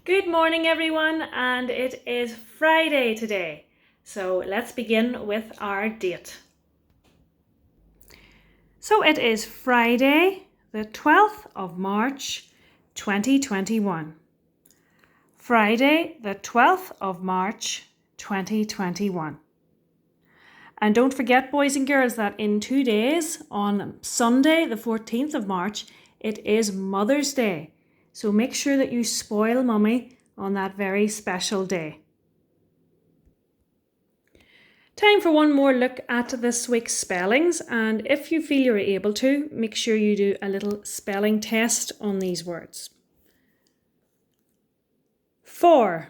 Good morning, everyone, and it is Friday today. So let's begin with our date. So it is Friday, the 12th of March, 2021. Friday, the 12th of March, 2021. And don't forget, boys and girls, that in 2 days, on Sunday, the 14th of March, it is Mother's Day. So make sure that you spoil Mummy on that very special day. Time for one more look at this week's spellings, and if you feel you're able to, make sure you do a little spelling test on these words. For,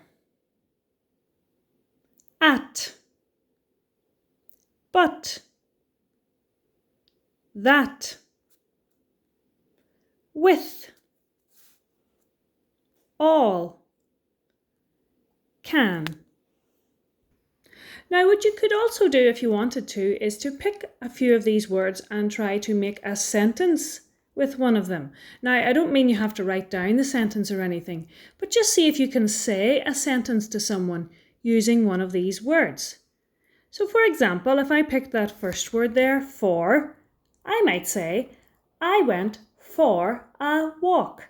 at, but, that, with, all, can. Now, what you could also do if you wanted to is to pick a few of these words and try to make a sentence with one of them. Now, I don't mean you have to write down the sentence or anything, but just see if you can say a sentence to someone using one of these words. So, for example, if I picked that first word there, for, I might say, I went for a walk.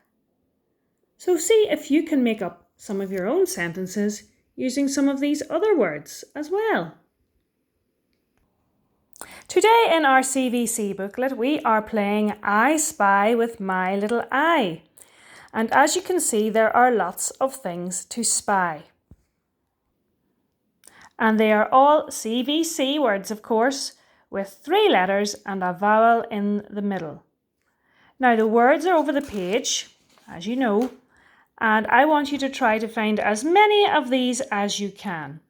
So see if you can make up some of your own sentences using some of these other words as well. Today in our CVC booklet, we are playing I Spy with My Little Eye. And as you can see, there are lots of things to spy. And they are all CVC words, of course, with 3 letters and a vowel in the middle. Now, the words are over the page, as you know, and I want you to try to find as many of these as you can.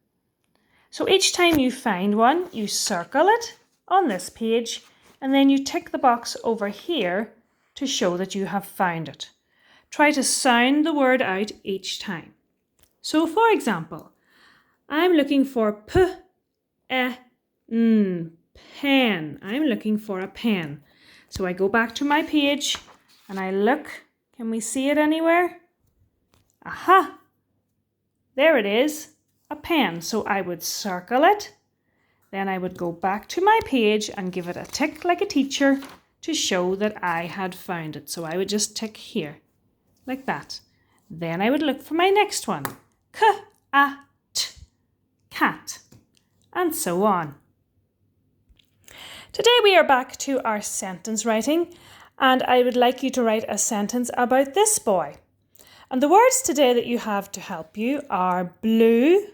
So each time you find one, you circle it on this page, and then you tick the box over here to show that you have found it. Try to sound the word out each time. So for example, I'm looking for pen. I'm looking for a pen. So I go back to my page and I look. Can we see it anywhere? Aha! There it is, a pen. So I would circle it. Then I would go back to my page and give it a tick like a teacher to show that I had found it. So I would just tick here, like that. Then I would look for my next one. Cat. And so on. Today we are back to our sentence writing, and I would like you to write a sentence about this boy. And the words today that you have to help you are blue,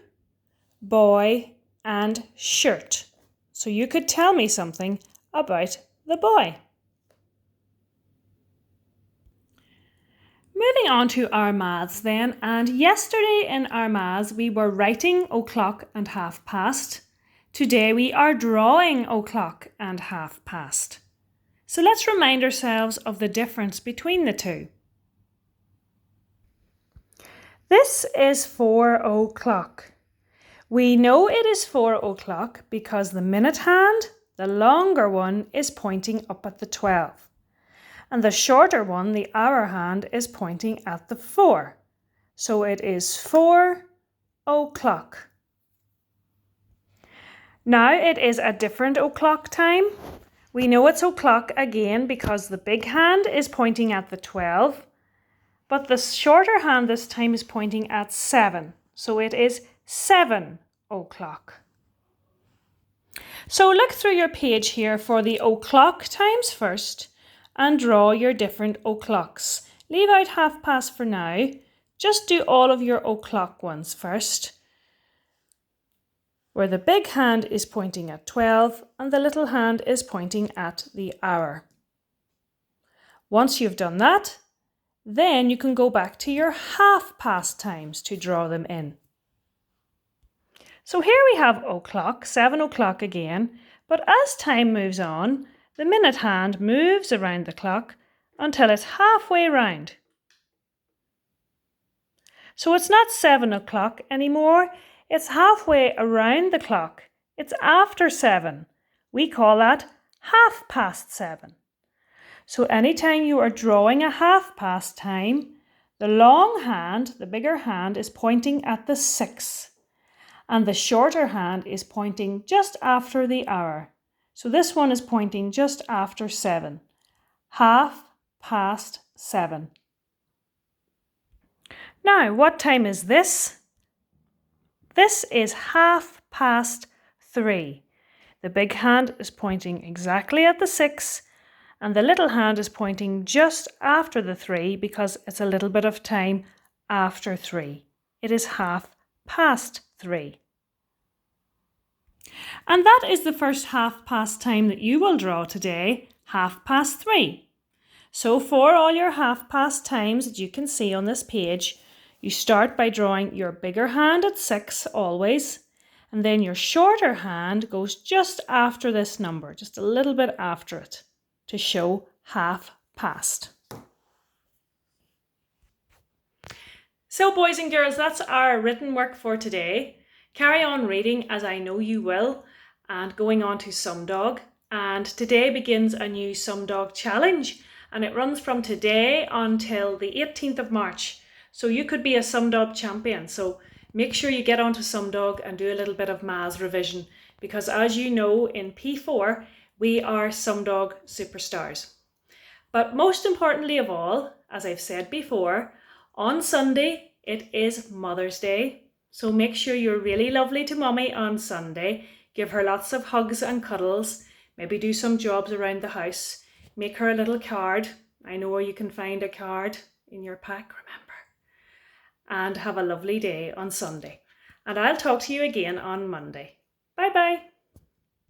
boy, and shirt. So you could tell me something about the boy. Moving on to our maths then, and yesterday in our maths we were writing o'clock and half past. Today we are drawing o'clock and half past. So let's remind ourselves of the difference between the two. This is 4 o'clock. We know it is 4 o'clock because the minute hand, the longer one, is pointing up at the 12. And the shorter one, the hour hand, is pointing at the 4. So it is 4 o'clock. Now it is a different o'clock time. We know it's o'clock again because the big hand is pointing at the 12. But the shorter hand this time is pointing at 7. So it is 7 o'clock. So look through your page here for the o'clock times first and draw your different o'clocks. Leave out half past for now. Just do all of your o'clock ones first, where the big hand is pointing at 12 and the little hand is pointing at the hour. Once you've done that, then you can go back to your half past times to draw them in. So here we have o'clock, 7 o'clock again, but as time moves on, the minute hand moves around the clock until it's halfway round. So it's not 7 o'clock anymore, it's halfway around the clock. It's after 7. We call that 7:30. So anytime you are drawing a half past time, The long hand, the bigger hand, is pointing at the 6, and the shorter hand is pointing just after the hour. So this one is pointing just after 7. 7:30. Now, what time is this? This is 3:30. The big hand is pointing exactly at the 6, and the little hand is pointing just after the 3 because it's a little bit of time after 3. It is 3:30. And that is the first half past time that you will draw today, 3:30. So for all your half past times that you can see on this page, you start by drawing your bigger hand at 6 always, and then your shorter hand goes just after this number, just a little bit after it, to show 3:30. So boys and girls, that's our written work for today. Carry on reading as I know you will, and going on to Sumdog. And today begins a new Sumdog challenge, and it runs from today until the 18th of March. So you could be a Sumdog champion. So make sure you get onto Sumdog and do a little bit of maths revision, because as you know, in P4, we are Sumdog superstars. But most importantly of all, as I've said before, on Sunday, it is Mother's Day. So make sure you're really lovely to Mummy on Sunday. Give her lots of hugs and cuddles. Maybe do some jobs around the house. Make her a little card. I know where you can find a card in your pack, remember. And have a lovely day on Sunday. And I'll talk to you again on Monday. Bye bye.